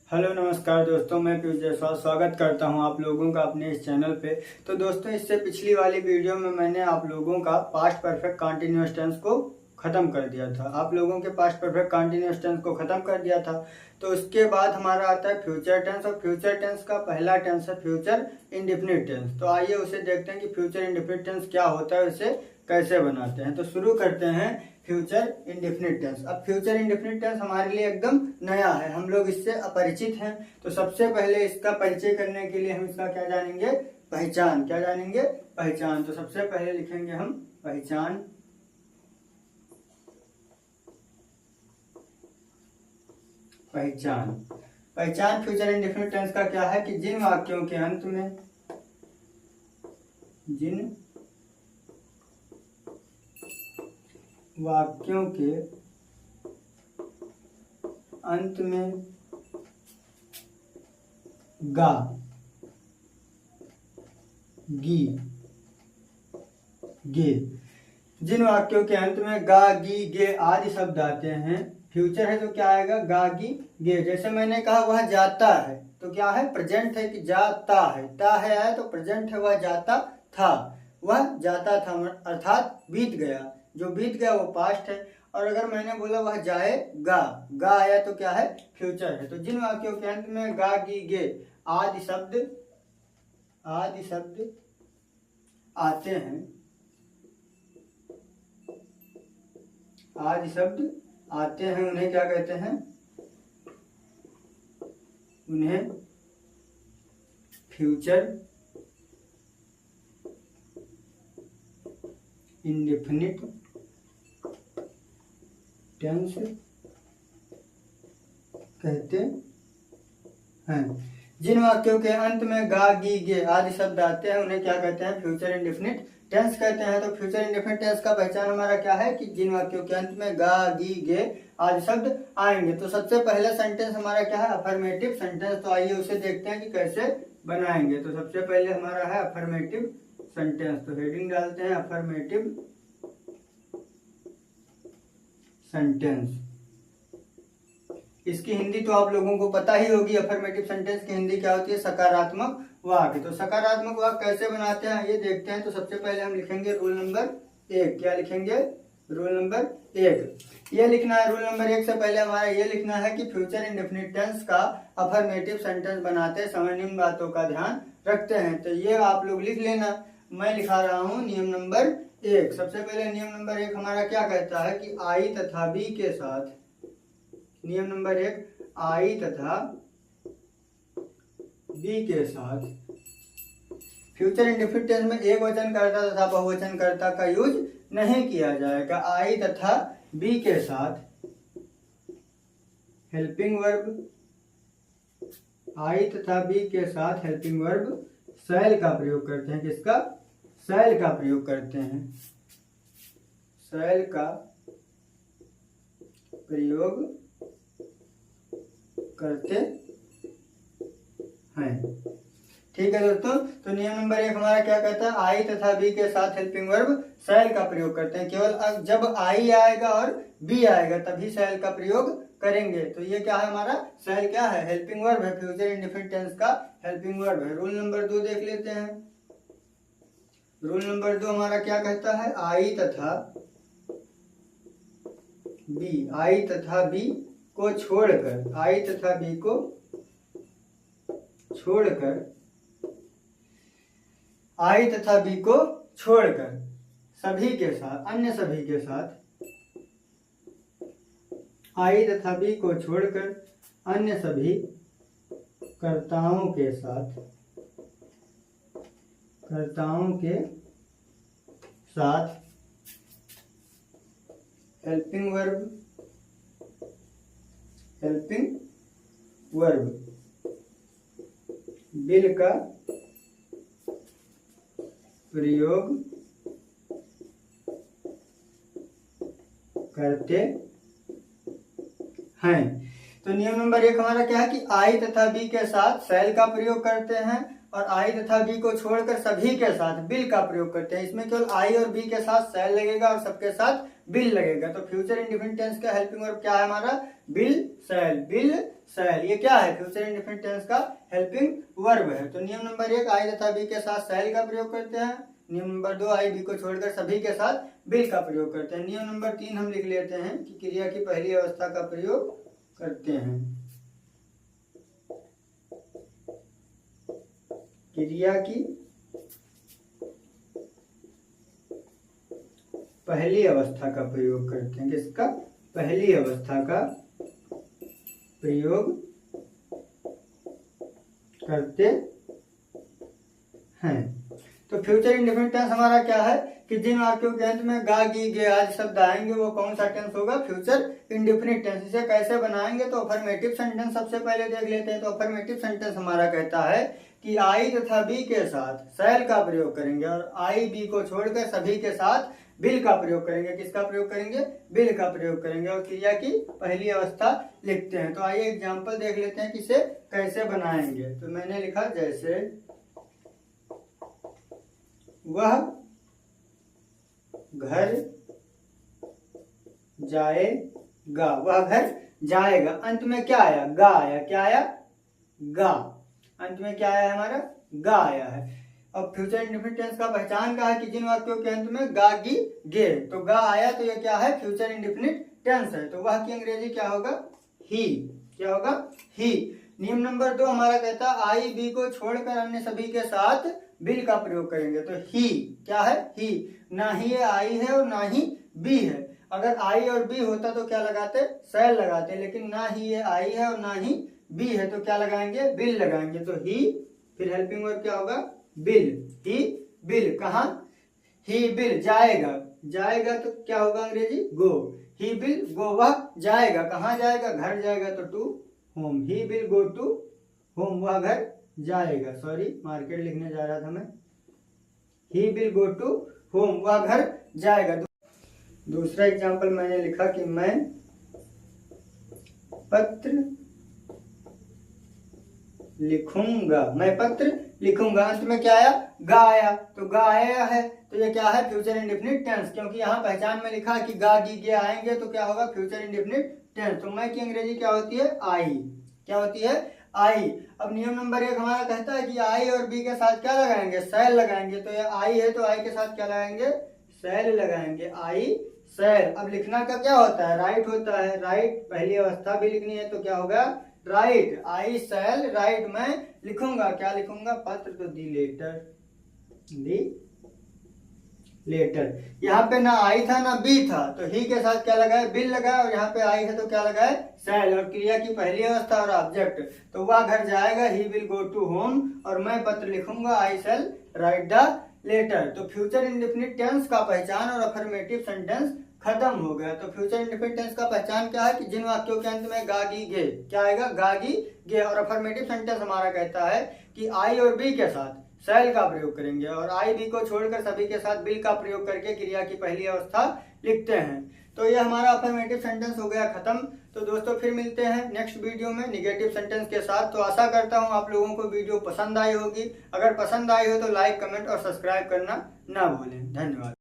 Hello नमस्कार दोस्तों, मैं पीयूष जायसवाल स्वागत करता हूं आप लोगों का अपने इस चैनल पे। तो दोस्तों, इससे पिछली वाली वीडियो में मैंने आप लोगों का पास्ट परफेक्ट कंटीन्यूअस टेंस को खत्म कर दिया था। आप लोगों के पास्ट परफेक्ट कंटीन्यूअस टेंस को खत्म कर दिया था। तो उसके बाद हमारा आता है फ्यूचर टेंस, और फ्यूचर टेंस का पहला टेंस है फ्यूचर इंडेफिनिट टेंस। तो आइए उसे देखते हैं कि फ्यूचर इंडेफिनिट टेंस क्या होता है, उसे कैसे बनाते हैं। तो शुरू करते हैं फ्यूचर इंडेफिनिट टेंस। अब फ्यूचर इंडेफिनिट टेंस हमारे लिए एकदम नया है, हम लोग इससे अपरिचित हैं। तो सबसे पहले इसका परिचय करने के लिए हम इसका क्या जानेंगे? पहचान। क्या जानेंगे? पहचान। तो सबसे पहले लिखेंगे हम पहचान। पहचान पहचान फ्यूचर इंडेफिनिट टेंस का क्या है कि जिन वाक्यों के अंत में गा, गी, गे, जिन वाक्यों के अंत में गा, गी, गे आदि शब्द आते हैं, फ्यूचर है तो क्या आएगा? गा, गी, गे। जैसे मैंने कहा वह जाता है, तो क्या है? प्रेजेंट है कि जाता है, ता है तो प्रेजेंट है, वह जाता था, वह जाता था अर्थात बीत गया। जो बीत गया वो पास्ट है। और अगर मैंने बोला वह जाएगा, गा आया तो क्या है? फ्यूचर है। तो जिन वाक्यों के अंत में गा, गी, गे आदि शब्द आते हैं, उन्हें क्या कहते हैं? उन्हें फ्यूचर इंडेफिनिट टेंस कहते हैं। जिन वाक्यों के अंत में गा, गी, गे आदि शब्द आते हैं उन्हें क्या कहते हैं? फ्यूचर इंडेफिनिट टेंस कहते हैं। तो फ्यूचर इंडेफिनिट टेंस का पहचान हमारा क्या है कि जिन वाक्यों के अंत में गा, गी, गे आदि शब्द आएंगे। तो सबसे पहला सेंटेंस हमारा क्या है? Affirmative sentence. तो आइए उसे देखते हैं कि कैसे बनाएंगे। तो सबसे पहले हमारा है अफर्मेटिव सेंटेंस। तो हेडिंग डालते हैं अफर्मेटिव सेंटेंस। इसकी हिंदी तो आप लोगों को पता ही होगी। अफर्मेटिव सेंटेंस की हिंदी क्या होती है? सकारात्मक वाक्य। तो सकारात्मक वाक्य कैसे बनाते हैं ये देखते हैं। तो सबसे पहले हम लिखेंगे रूल नंबर 1। क्या लिखेंगे? रूल नंबर 1 ये लिखना है। रूल नंबर 1 से पहले हमारा ये लिखना है कि फ्यूचर इंडेफिनिट टेंस का अफर्मेटिव सेंटेंस बनाते समय निम्न बातों का ध्यान रखते हैं। तो ये आप लोग लिख लेना। मैं लिखा रहा हूं नियम नंबर 1। सबसे पहले नियम नंबर 1 हमारा क्या कहता है कि आई तथा बी के साथ, नियम नंबर 1 आई तथा बी के साथ फ्यूचर इंडेफिनिट टेंस में एक वचनकर्ता तथा बहुवचनकर्ता का यूज नहीं किया जाएगा। आई तथा बी के साथ हेल्पिंग वर्ब, आई तथा बी के साथ हेल्पिंग वर्ब शैल का प्रयोग करते हैं। किसका? शैल का प्रयोग करते हैं। शैल का प्रयोग करते हैं। ठीक है दोस्तों, तो नियम नंबर 1 हमारा क्या कहता है? आई तथा बी के साथ हेल्पिंग वर्ब शैल का प्रयोग करते हैं। केवल जब आई आएगा और बी आएगा तभी शैल का प्रयोग करेंगे। तो ये क्या है हमारा? शैल क्या है? हेल्पिंग वर्ब है। फ्यूचर इंडेफिनिट टेंस का हेल्पिंग वर्ब है। रूल नंबर 2 देख लेते हैं। रूल नंबर 2 हमारा क्या कहता है? आई तथा बी को छोड़कर, आई तथा बी को छोड़कर, आई तथा बी को छोड़कर सभी के साथ, अन्य सभी के साथ, आई तथा बी को छोड़कर अन्य सभी कर्ताओं के साथ हेल्पिंग वर्ब विल का प्रयोग करते हैं। तो नियम नंबर 1 हमारा क्या है कि आई तथा बी के साथ शैल का प्रयोग करते हैं और आई तथा बी को छोड़कर सभी के साथ बिल का प्रयोग करते हैं। इसमें केवल आई और बी के साथ शैल लगेगा और सबके साथ बिल लगेगा। तो फ्यूचर इंडेफिनिट टेंस का हेल्पिंग वर्ब क्या है हमारा? Will shall, will shall. ये क्या है? फ्यूचर इंडेफिनिट टेंस का हेल्पिंग वर्ब है। तो नियम नंबर 1, आई तथा बी के साथ सेल का प्रयोग करते हैं। नियम नंबर 2, आई बी को छोड़कर सभी के साथ बिल का प्रयोग करते हैं। नियम नंबर 3 हम लिख लेते हैं कि क्रिया की पहली अवस्था का प्रयोग करते हैं। क्रिया की पहली अवस्था का प्रयोग करते हैं। किसका? पहली अवस्था का प्रयोग करते हैं। तो फ्यूचर इंडेफिनिट टेंस हमारा क्या है कि जिन वाक्यों के अंत में गा, गी, गे आदि शब्द आएंगे वो कौन सा टेंस होगा? Future indefinite tense. इसे कैसे बनाएंगे? तो अफर्मेटिव सेंटेंस सबसे पहले देख लेते हैं। तो अफर्मेटिव सेंटेंस हमारा कहता है कि आई तथा बी के साथ सेल का प्रयोग करेंगे और आई बी को छोड़कर सभी के साथ बिल का प्रयोग करेंगे। किसका प्रयोग करेंगे? बिल का प्रयोग करेंगे और क्रिया की पहली अवस्था लिखते हैं। तो आइए एग्जांपल देख लेते हैं कि इसे कैसे बनाएंगे। तो मैंने लिखा जैसे वह घर जाएगा, वह घर जाएगा। अंत में क्या आया? गा आया। क्या आया? गा। अंत में क्या आया हमारा? गा आया है। अब फ्यूचर इंडेफिनिट टेंस का पहचान क्या है कि जिन वाक्यों के अंत में गा, गी, गे, तो गा आया तो ये क्या है? फ्यूचर इंडेफिनिट टेंस है। तो वह की अंग्रेजी क्या होगा? ही। क्या होगा? ही। नियम नंबर 2 हमारा कहता है आई बी को छोड़कर अन्य सभी के साथ बिल का प्रयोग करेंगे। तो ही क्या है? ही। ना ही ये आई है और ना ही बी है। अगर आई और बी होता तो क्या लगाते? सेल लगाते। लेकिन ना ही ये आई है और ना ही बी है तो क्या लगाएंगे? बिल लगाएंगे। तो ही, फिर हेल्पिंग वर्ब क्या होगा? बिल। ही बिल। कहा? ही बिल जाएगा। जाएगा तो क्या होगा अंग्रेजी? गो। ही बिल गो, वह जाएगा। कहाँ जाएगा? घर जाएगा तो to home. He will go to home, वह घर जाएगा। सॉरी, मार्केट लिखने जा रहा था मैं। ही बिल गो टू होम, वह घर जाएगा। दूसरा एग्जांपल मैंने लिखा कि मैं पत्र लिखूंगा। मैं पत्र लिखूंगा। अंत में क्या आया? गा आया। तो गा आया है तो ये क्या है? Future indefinite tense. क्योंकि यहाँ पहचान में लिखा कि गा, गी, गे आएंगे तो क्या होगा? Future indefinite tense. तो मैं की अंग्रेजी क्या होती है? आई। क्या होती है? आई। अब नियम नंबर 1 हमारा कहता है कि आई और बी के साथ क्या लगाएंगे? सेल लगाएंगे। तो ये आई है तो आई के साथ क्या लगाएंगे? सेल लगाएंगे। आई सेल। अब लिखना का क्या होता है? राइट होता है। राइट पहली अवस्था भी लिखनी है तो क्या होगा? राइट। आई सेल राइट। मैं लिखूंगा। क्या लिखूंगा? पत्र। तो दी लेटर। The letter. यहाँ पे ना आई था ना बी था तो ही के साथ क्या लगाए? बिल लगाए। और यहाँ पे आई है तो क्या लगाए? सेल। और क्रिया की पहली अवस्था और ऑब्जेक्ट। तो वह घर जाएगा, he will go to home. और मैं पत्र लिखूंगा, I shall write the letter. तो फ्यूचर इंडेफिनिट टेंस का पहचान और अफर्मेटिव सेंटेंस खत्म हो गया। तो फ्यूचर इंडेफिनिट टेंस का पहचान क्या है कि जिन वाक्यों के अंत में गा, गी, गे, क्या आएगा? गा, गी, गे। और अफर्मेटिव सेंटेंस हमारा कहता है कि आई और बी के साथ सेल का प्रयोग करेंगे और आई बी को छोड़कर सभी के साथ बिल का प्रयोग करके क्रिया की पहली अवस्था लिखते हैं। तो ये हमारा अफर्मेटिव सेंटेंस हो गया खत्म। तो दोस्तों फिर मिलते हैं नेक्स्ट वीडियो में निगेटिव सेंटेंस के साथ। तो आशा करता हूँ आप लोगों को वीडियो पसंद आई होगी। अगर पसंद आई हो तो लाइक, कमेंट और सब्सक्राइब करना ना भूलें। धन्यवाद।